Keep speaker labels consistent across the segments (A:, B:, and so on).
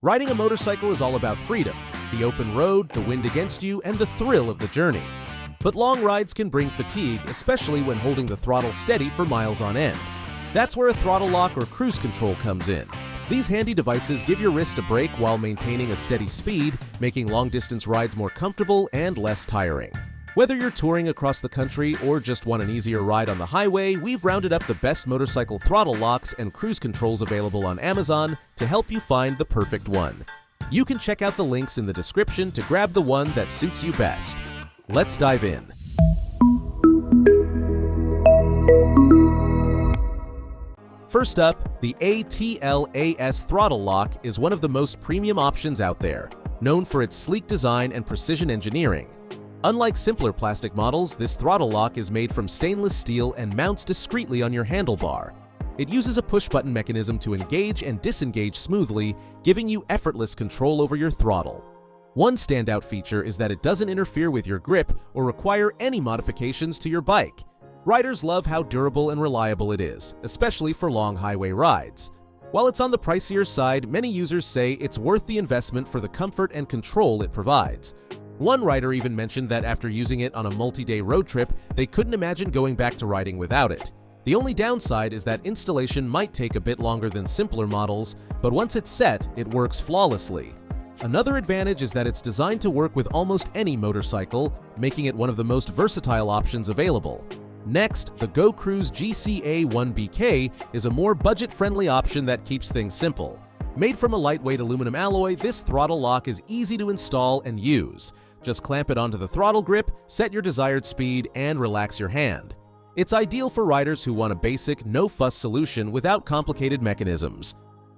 A: Riding a motorcycle is all about freedom, the open road, the wind against you, and the thrill of the journey. But long rides can bring fatigue, especially when holding the throttle steady for miles on end. That's where a throttle lock or cruise control comes in. These handy devices give your wrist a break while maintaining a steady speed, making long-distance rides more comfortable and less tiring. Whether you're touring across the country or just want an easier ride on the highway, we've rounded up the best motorcycle throttle locks and cruise controls available on Amazon to help you find the perfect one. You can check out the links in the description to grab the one that suits you best. Let's dive in. First up, the ATLAS throttle lock is one of the most premium options out there, known for its sleek design and precision engineering. Unlike simpler plastic models, this throttle lock is made from stainless steel and mounts discreetly on your handlebar. It uses a push-button mechanism to engage and disengage smoothly, giving you effortless control over your throttle. One standout feature is that it doesn't interfere with your grip or require any modifications to your bike. Riders love how durable and reliable it is, especially for long highway rides. While it's on the pricier side, many users say it's worth the investment for the comfort and control it provides. One rider even mentioned that after using it on a multi-day road trip, they couldn't imagine going back to riding without it. The only downside is that installation might take a bit longer than simpler models, but once it's set, it works flawlessly. Another advantage is that it's designed to work with almost any motorcycle, making it one of the most versatile options available. Next, the Go Cruise GCA-1BK is a more budget-friendly option that keeps things simple. Made from a lightweight aluminum alloy, this throttle lock is easy to install and use. Just clamp it onto the throttle grip, set your desired speed, and relax your hand. It's ideal for riders who want a basic, no-fuss solution without complicated mechanisms.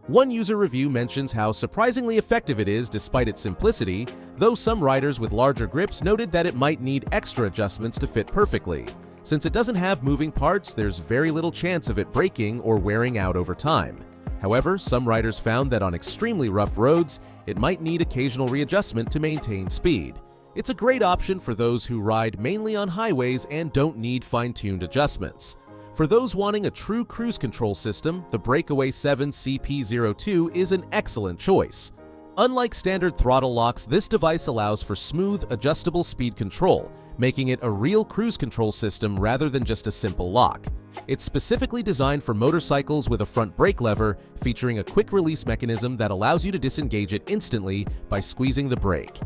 A: One user review mentions how surprisingly effective it is despite its simplicity, though some riders with larger grips noted that it might need extra adjustments to fit perfectly. Since it doesn't have moving parts, there's very little chance of it breaking or wearing out over time. However, some riders found that on extremely rough roads, it might need occasional readjustment to maintain speed. It's a great option for those who ride mainly on highways and don't need fine-tuned adjustments. For those wanting a true cruise control system, the Breakaway 7 CP02 is an excellent choice. Unlike standard throttle locks, this device allows for smooth, adjustable speed control, making it a real cruise control system rather than just a simple lock. It's specifically designed for motorcycles with a front brake lever, featuring a quick-release mechanism that allows you to disengage it instantly by squeezing the brake.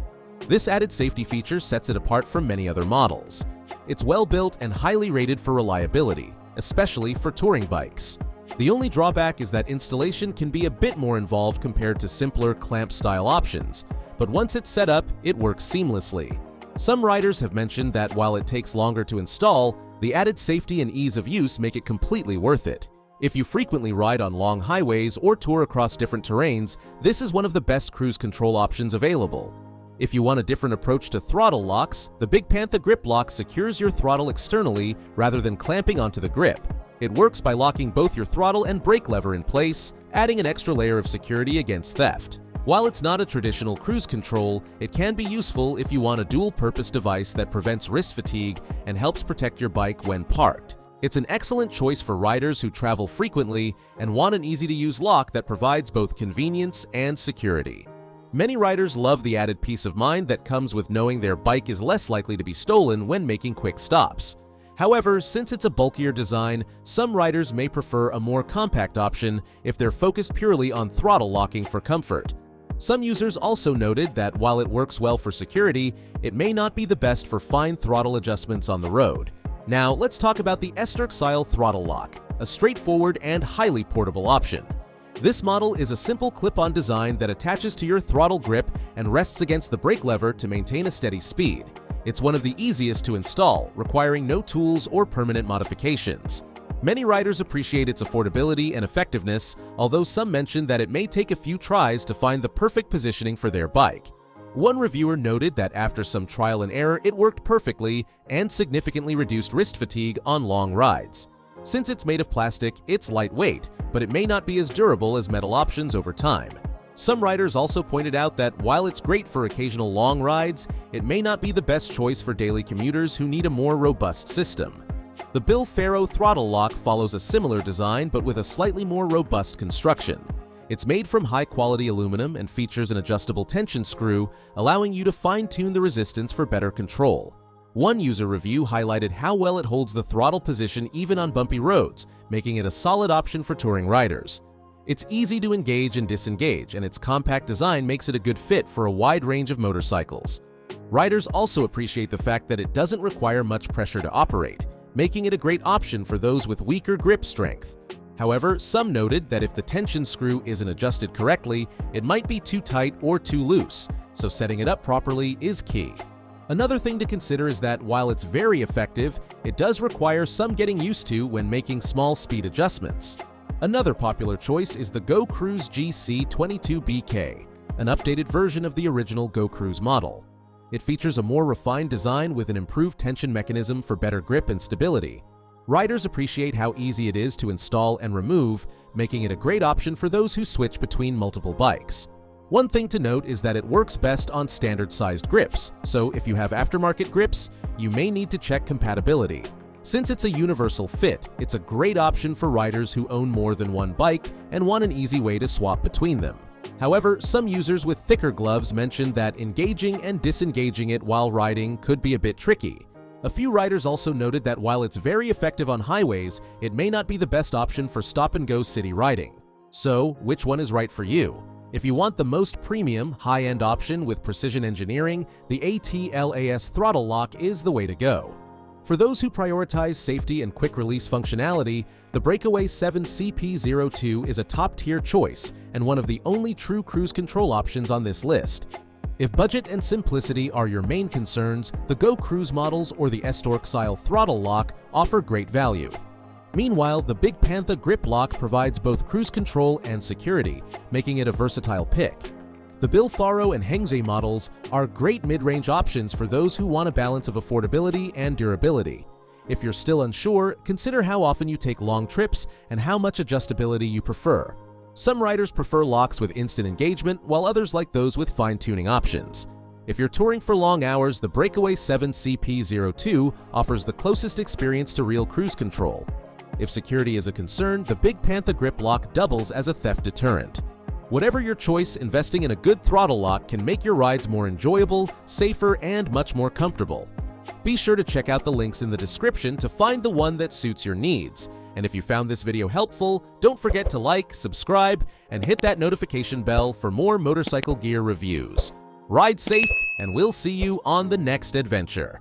A: This added safety feature sets it apart from many other models. It's well-built and highly rated for reliability, especially for touring bikes. The only drawback is that installation can be a bit more involved compared to simpler clamp-style options, but once it's set up, it works seamlessly. Some riders have mentioned that while it takes longer to install, the added safety and ease of use make it completely worth it. If you frequently ride on long highways or tour across different terrains, this is one of the best cruise control options available. If you want a different approach to throttle locks, the Big Panther Grip Lock secures your throttle externally rather than clamping onto the grip. It works by locking both your throttle and brake lever in place, adding an extra layer of security against theft. While it's not a traditional cruise control, it can be useful if you want a dual-purpose device that prevents wrist fatigue and helps protect your bike when parked. It's an excellent choice for riders who travel frequently and want an easy-to-use lock that provides both convenience and security. Many riders love the added peace of mind that comes with knowing their bike is less likely to be stolen when making quick stops. However, since it's a bulkier design, some riders may prefer a more compact option if they're focused purely on throttle locking for comfort. Some users also noted that while it works well for security, it may not be the best for fine throttle adjustments on the road. Now, let's talk about the Esterk-style throttle lock, a straightforward and highly portable option. This model is a simple clip-on design that attaches to your throttle grip and rests against the brake lever to maintain a steady speed. It's one of the easiest to install, requiring no tools or permanent modifications. Many riders appreciate its affordability and effectiveness, although some mention that it may take a few tries to find the perfect positioning for their bike. One reviewer noted that after some trial and error, it worked perfectly and significantly reduced wrist fatigue on long rides. Since it's made of plastic, it's lightweight, but it may not be as durable as metal options over time. Some riders also pointed out that while it's great for occasional long rides, it may not be the best choice for daily commuters who need a more robust system. The Bill Faro throttle lock follows a similar design but with a slightly more robust construction. It's made from high-quality aluminum and features an adjustable tension screw, allowing you to fine-tune the resistance for better control. One user review highlighted how well it holds the throttle position even on bumpy roads, making it a solid option for touring riders. It's easy to engage and disengage, and its compact design makes it a good fit for a wide range of motorcycles. Riders also appreciate the fact that it doesn't require much pressure to operate, making it a great option for those with weaker grip strength. However, some noted that if the tension screw isn't adjusted correctly, it might be too tight or too loose, so setting it up properly is key. Another thing to consider is that while it's very effective, it does require some getting used to when making small speed adjustments. Another popular choice is the Go Cruise GC22BK, an updated version of the original Go Cruise model. It features a more refined design with an improved tension mechanism for better grip and stability. Riders appreciate how easy it is to install and remove, making it a great option for those who switch between multiple bikes. One thing to note is that it works best on standard-sized grips, so if you have aftermarket grips, you may need to check compatibility. Since it's a universal fit, it's a great option for riders who own more than one bike and want an easy way to swap between them. However, some users with thicker gloves mentioned that engaging and disengaging it while riding could be a bit tricky. A few riders also noted that while it's very effective on highways, it may not be the best option for stop-and-go city riding. So, which one is right for you? If you want the most premium, high-end option with precision engineering, the ATLAS throttle lock is the way to go. For those who prioritize safety and quick-release functionality, the Breakaway 7 CP02 is a top-tier choice and one of the only true cruise control options on this list. If budget and simplicity are your main concerns, the Go Cruise models or the S-Torque-style throttle lock offer great value. Meanwhile, the Big Panther grip lock provides both cruise control and security, making it a versatile pick. The Bill Faro and Hengze models are great mid-range options for those who want a balance of affordability and durability. If you're still unsure, consider how often you take long trips and how much adjustability you prefer. Some riders prefer locks with instant engagement, while others like those with fine-tuning options. If you're touring for long hours, the Breakaway 7 CP02 offers the closest experience to real cruise control. If security is a concern, the Big Panther grip lock doubles as a theft deterrent. Whatever your choice, investing in a good throttle lock can make your rides more enjoyable, safer, and much more comfortable. Be sure to check out the links in the description to find the one that suits your needs. And if you found this video helpful, don't forget to like, subscribe, and hit that notification bell for more motorcycle gear reviews. Ride safe, and we'll see you on the next adventure.